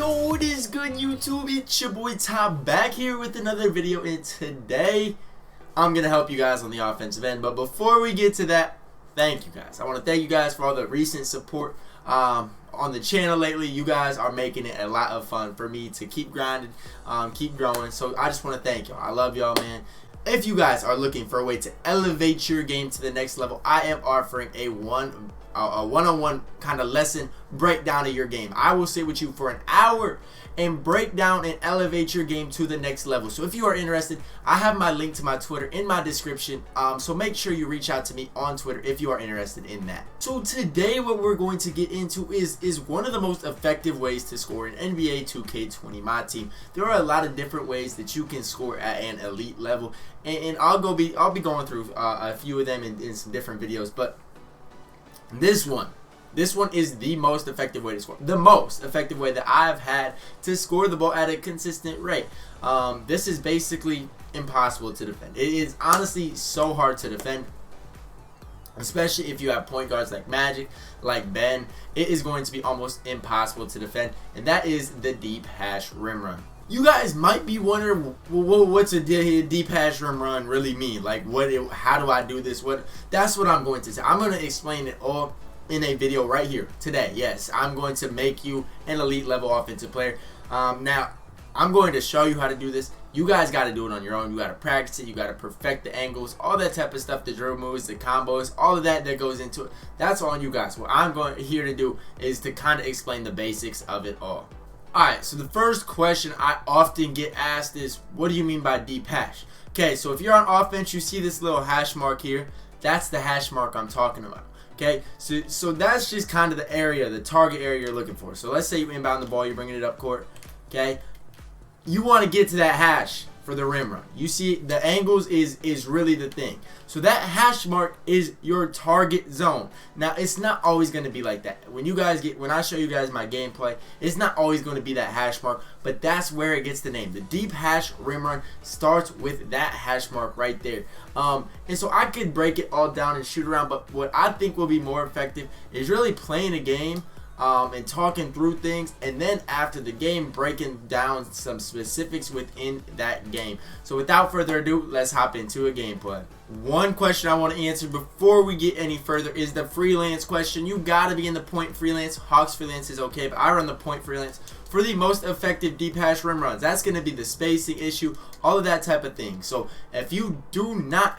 Yo, what is good, YouTube? It's your boy Tom back here with another video, and today I'm gonna help you guys on the offensive end. But before we get to that, thank you guys. I want to thank you guys for all the recent support on the channel lately. You guys are making it a lot of fun for me to keep grinding, keep growing. So I just want to thank y'all. I love y'all, man. If you guys are looking for a way to elevate your game to the next level, I am offering a one-on-one kind of lesson breakdown of your game. I will sit with you for an hour and break down and elevate your game to the next level. So if you are interested, I have my link to my Twitter in my description. So make sure you reach out to me on Twitter if you are interested in that. So today what we're going to get into is one of the most effective ways to score in NBA 2K20 Myteam. There are a lot of different ways that you can score at an elite level, and I'll be going through a few of them in some different videos, but this one is the most effective way to score. The most effective way that I've had to score the ball at a consistent rate. This is basically impossible to defend. It is honestly so hard to defend, especially if you have point guards like Magic, like Ben. It is going to be almost impossible to defend, and that is the deep hash rim run. You guys might be wondering, well, what's a deep hash rim run really mean? Like, how do I do this? That's what I'm going to say. I'm going to explain it all in a video right here today. Yes, I'm going to make you an elite level offensive player. Now, I'm going to show you how to do this. You guys got to do it on your own. You got to practice it. You got to perfect the angles, all that type of stuff, the drill moves, the combos, all of that goes into it. That's on you guys. What I'm here to do is to kind of explain the basics of it all. Alright, so the first question I often get asked is, what do you mean by deep hash? Okay, so if you're on offense, you see this little hash mark here. That's the hash mark I'm talking about. Okay, so that's just kind of the area, the target area you're looking for. So let's say you inbound the ball, you're bringing it up court. Okay, you want to get to that hash for the rim run. You see, the angles is really the thing. So that hash mark is your target zone. Now, it's not always going to be like that. When I show you guys my gameplay, it's not always going to be that hash mark, but that's where it gets the name. The deep hash rim run starts with that hash mark right there. And so I could break it all down and shoot around, but what I think will be more effective is really playing a game and talking through things, and then after the game breaking down some specifics within that game. So without further ado, let's hop into a gameplay. One question I want to answer before we get any further is the freelance question. You gotta be in the point freelance. Hawks freelance is okay, but I run the point freelance for the most effective deep hash rim runs. That's gonna be the spacing issue, all of that type of thing. So if you do not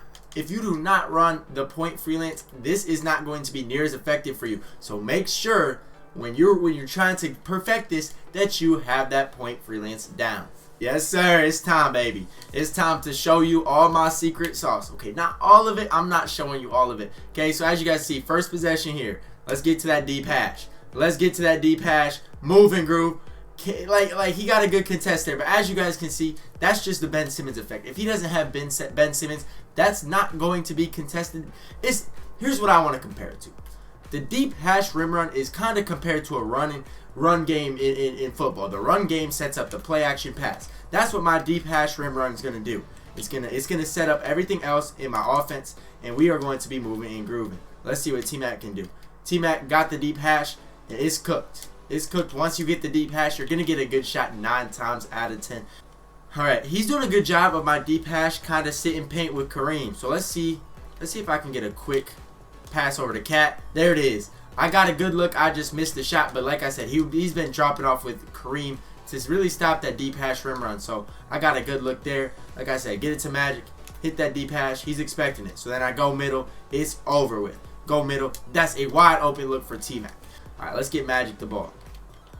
run the point freelance, this is not going to be near as effective for you. So make sure when you're trying to perfect this that you have that point freelance down. Yes sir, it's time, baby. It's time to show you all my secret sauce. Okay, not all of it. I'm not showing you all of it. Okay, so as you guys see, first possession here. Let's get to that deep hash. Let's get to that deep hash. Move and groove. Like he got a good contest there, but as you guys can see, that's just the Ben Simmons effect. If he doesn't have Ben Simmons, that's not going to be contested. Here's what I want to compare it to. The deep hash rim run is kind of compared to a run game in football. The run game sets up the play action pass. That's what my deep hash rim run is going to do. It's gonna set up everything else in my offense, and we are going to be moving and grooving. Let's see what T-Mac can do. T-Mac got the deep hash, and it's cooked. It's cooked. Once you get the deep hash, you're going to get a good shot 9 times out of 10. Alright, he's doing a good job of my deep hash kind of sit in paint with Kareem. So let's see if I can get a quick pass over to Cat. There it is. I got a good look. I just missed the shot, but like I said, he's been dropping off with Kareem to really stop that deep hash rim run. So I got a good look there. Like I said, get it to Magic, hit that deep hash. He's expecting it. So then I go middle. It's over with. Go middle. That's a wide open look for T-Mac. All right, let's get Magic the ball.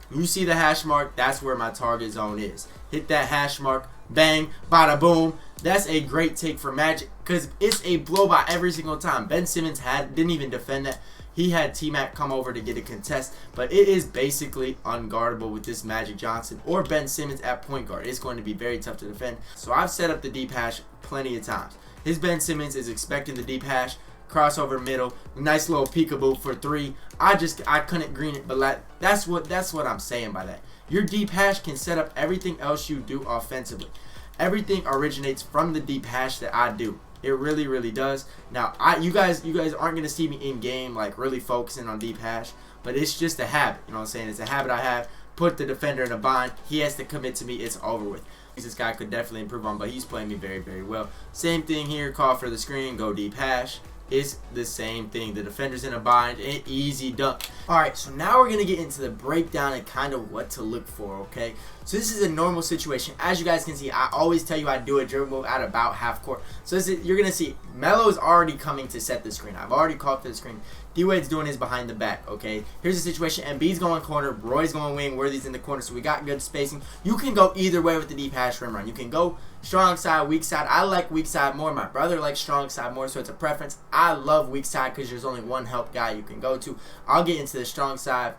You see the hash mark? That's where my target zone is. Hit that hash mark. Bang. Bada boom. That's a great take for Magic because it's a blow by every single time. Ben Simmons didn't even defend that. He had T-Mac come over to get a contest, but it is basically unguardable with this Magic Johnson or Ben Simmons at point guard. It's going to be very tough to defend. So I've set up the deep hash plenty of times. His Ben Simmons is expecting the deep hash, crossover middle, nice little peekaboo for 3. I couldn't green it, but that's what I'm saying by that. Your deep hash can set up everything else you do offensively. Everything originates from the deep hash that I do. It really, really does. Now, you guys aren't gonna see me in game like really focusing on deep hash, but it's just a habit. You know what I'm saying? It's a habit I have put the defender in a bind. He has to commit to me. It's over with. This guy could definitely improve on, but he's playing me very, very well. Same thing here. Call for the screen. Go deep hash. It's the same thing. The defender's in a bind. An easy dunk. Alright, so now we're going to get into the breakdown and kind of what to look for, okay? So this is a normal situation. As you guys can see, I always tell you I do a dribble move at about half court. So you're going to see Melo is already coming to set the screen. I've already called for the screen. D-Wade's doing his behind the back, okay? Here's the situation. Embiid's going corner. Roy's going wing. Worthy's in the corner. So we got good spacing. You can go either way with the deep hash rim run. You can go strong side, weak side. I like weak side more. My brother likes strong side more, so it's a preference. I love weak side because there's only one help guy you can go to. I'll get into the strong side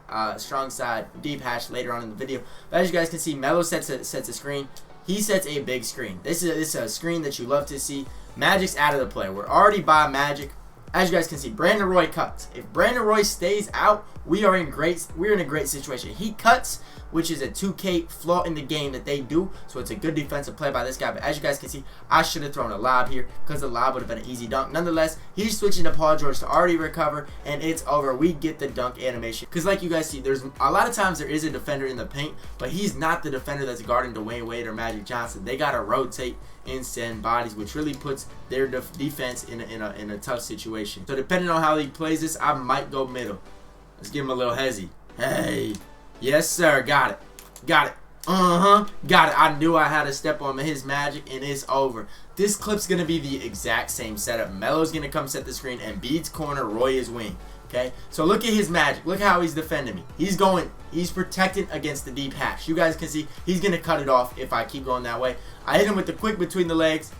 deep hash later on in the video. But as you guys can see, Melo sets a screen. He sets a big screen. This is a screen that you love to see. Magic's out of the play. We're already by Magic. As you guys can see, Brandon Roy cuts. If Brandon Roy stays out, we're in a great situation. He cuts, which is a 2K flaw in the game that they do. So it's a good defensive play by this guy. But as you guys can see, I should have thrown a lob here because the lob would have been an easy dunk. Nonetheless, he's switching to Paul George to already recover, and it's over. We get the dunk animation. Because like you guys see, there's a lot of times there is a defender in the paint, but he's not the defender that's guarding Dwayne Wade or Magic Johnson. They got to rotate and send bodies, which really puts their defense in a tough situation. So depending on how he plays this, I might go middle. Let's give him a little hezzy. Hey. Yes, sir. Got it. Got it. Got it. I knew I had to step on his Magic, and it's over. This clip's going to be the exact same setup. Melo's going to come set the screen, and Embiid's corner, Roy is wing. Okay? So look at his Magic. Look how he's defending me. He's protecting against the deep hash. You guys can see he's going to cut it off if I keep going that way. I hit him with the quick between the legs.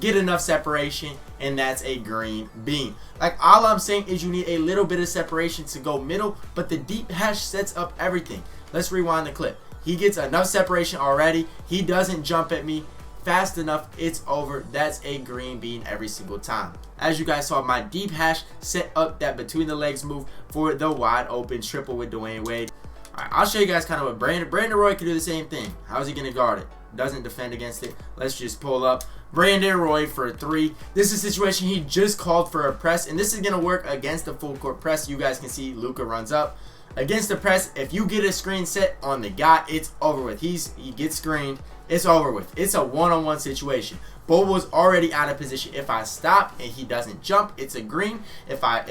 Get enough separation, and that's a green bean. Like, all I'm saying is you need a little bit of separation to go middle, but the deep hash sets up everything. Let's rewind the clip. He gets enough separation already. He doesn't jump at me fast enough. It's over. That's a green bean every single time. As you guys saw, my deep hash set up that between the legs move for the wide open triple with Dwayne Wade. Alright, I'll show you guys kind of what Brandon Roy can do the same thing. How's he going to guard it? Doesn't defend against it. Let's just pull up Brandon Roy for a 3. This is a situation he just called for a press, and this is going to work against the full court press. You guys can see Luka runs up. Against the press, if you get a screen set on the guy, it's over with. He gets screened. It's over with. It's a one-on-one situation. Bobo's already out of position. If I stop and he doesn't jump, it's a green. If I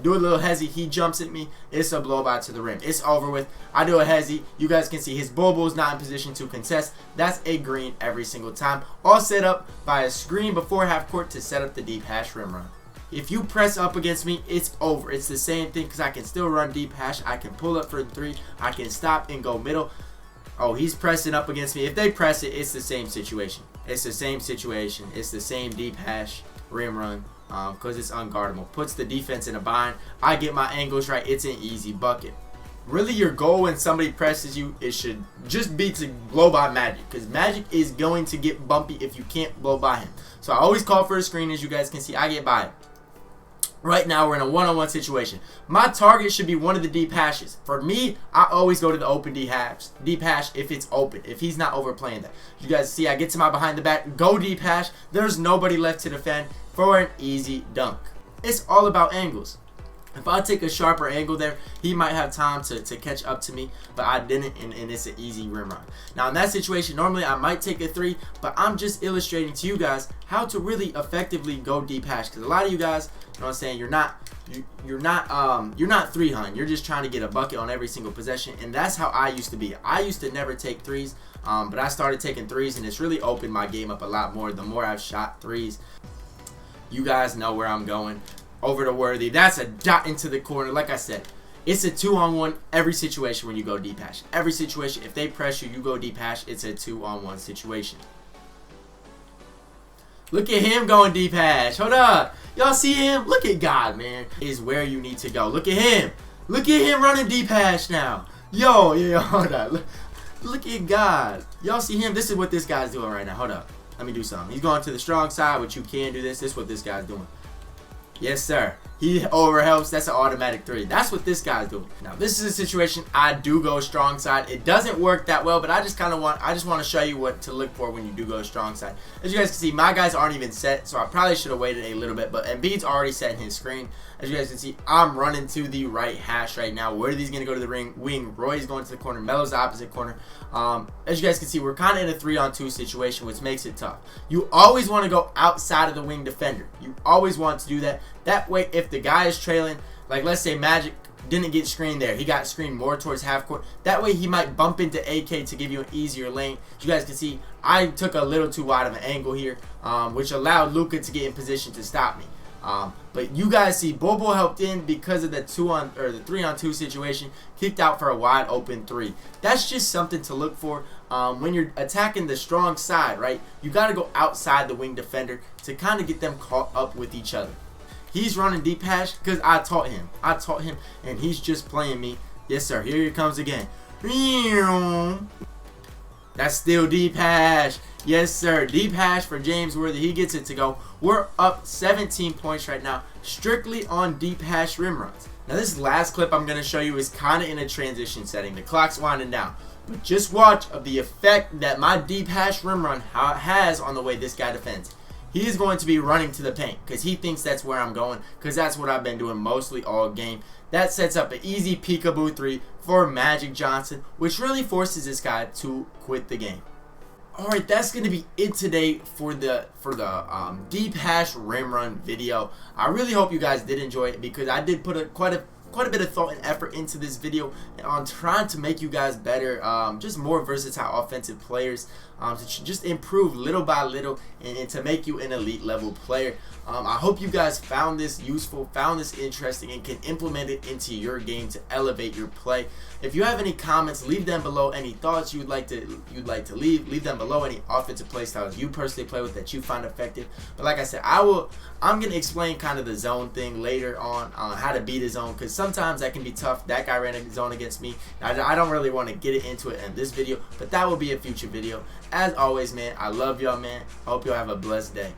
do a little hezzy, he jumps at me, it's a blow-by to the rim. It's over with. I do a hezzy. You guys can see his Bobo's not in position to contest. That's a green every single time. All set up by a screen before half court to set up the deep hash rim run. If you press up against me, it's over. It's the same thing because I can still run deep hash. I can pull up for the 3. I can stop and go middle. Oh, he's pressing up against me. If they press it, it's the same situation. It's the same situation. It's the same deep hash rim run because it's unguardable. Puts the defense in a bind. I get my angles right. It's an easy bucket. Really, your goal when somebody presses you, it should just be to blow by Magic because Magic is going to get bumpy if you can't blow by him. So I always call for a screen. As you guys can see, I get by it. Right now, we're in a one-on-one situation. My target should be one of the deep hashes. For me, I always go to the open deep hash if it's open, if he's not overplaying that. You guys see, I get to my behind the back, go deep hash. There's nobody left to defend for an easy dunk. It's all about angles. If I take a sharper angle there, he might have time to catch up to me, but I didn't, and it's an easy rim run. Now, in that situation, normally I might take a 3, but I'm just illustrating to you guys how to really effectively go deep hash, because a lot of you guys, you know what I'm saying, you're not 3 hunting. You're just trying to get a bucket on every single possession, and that's how I used to be. I used to never take 3s, but I started taking 3s, and it's really opened my game up a lot more the more I've shot 3s. You guys know where I'm going. Over to Worthy. That's a dot into the corner. Like I said, it's a 2-on-1 every situation when you go deep hash. Every situation, if they press you, you go deep hash. It's a 2-on-1 situation. Look at him going deep hash. Hold up. Y'all see him? Look at God, man. Is where you need to go. Look at him. Look at him running deep hash now. Yo, hold up. Look at God. Y'all see him? This is what this guy's doing right now. Hold up. Let me do something. He's going to the strong side, which you can do this. This is what this guy's doing. Yes, sir. he overhelps. That's an automatic 3. That's what this guy's doing. Now, this is a situation I do go strong side. It doesn't work that well, but I just want to show you what to look for when you do go strong side. As you guys can see, my guys aren't even set, so I probably should have waited a little bit, but Embiid's already set in his screen. As you guys can see, I'm running to the right hash right now. Worthy's going to go to the wing. Roy's going to the corner. Melo's the opposite corner. As you guys can see, we're kind of in a 3-on-2 situation, which makes it tough. You always want to go outside of the wing defender. You always want to do that. That way, if the guy is trailing, like let's say Magic didn't get screened there, he got screened more towards half court. That way, he might bump into AK to give you an easier lane. As you guys can see, I took a little too wide of an angle here, which allowed Luka to get in position to stop me. But you guys see, Bobo helped in because of the 3-on-2 situation, kicked out for a wide open 3. That's just something to look for when you're attacking the strong side, right? You got to go outside the wing defender to kind of get them caught up with each other. He's running deep hash because I taught him, and he's just playing me. Yes, sir. Here he comes again. That's still deep hash. Yes, sir. Deep hash for James Worthy. He gets it to go. We're up 17 points right now, strictly on deep hash rim runs. Now, this last clip I'm going to show you is kind of in a transition setting. The clock's winding down. But just watch of the effect that my deep hash rim run has on the way this guy defends. He is going to be running to the paint because he thinks that's where I'm going, because that's what I've been doing mostly all game. That sets up an easy peekaboo 3 for Magic Johnson, which really forces this guy to quit the game. Alright, that's going to be it today for the deep hash rim run video. I really hope you guys did enjoy it, because I did put quite a bit of thought and effort into this video on trying to make you guys better, just more versatile offensive players, to just improve little by little and to make you an elite level player. I hope you guys found this useful, found this interesting, and can implement it into your game to elevate your play. If you have any comments, leave them below. Any thoughts you'd like to leave them below. Any offensive play styles you personally play with that you find effective. But like I said, I'm gonna explain kind of the zone thing later on how to beat a zone, because sometimes that can be tough. That guy ran a zone against me. I don't really want to get into it in this video, but that will be a future video. As always, man, I love y'all, man. I hope y'all have a blessed day.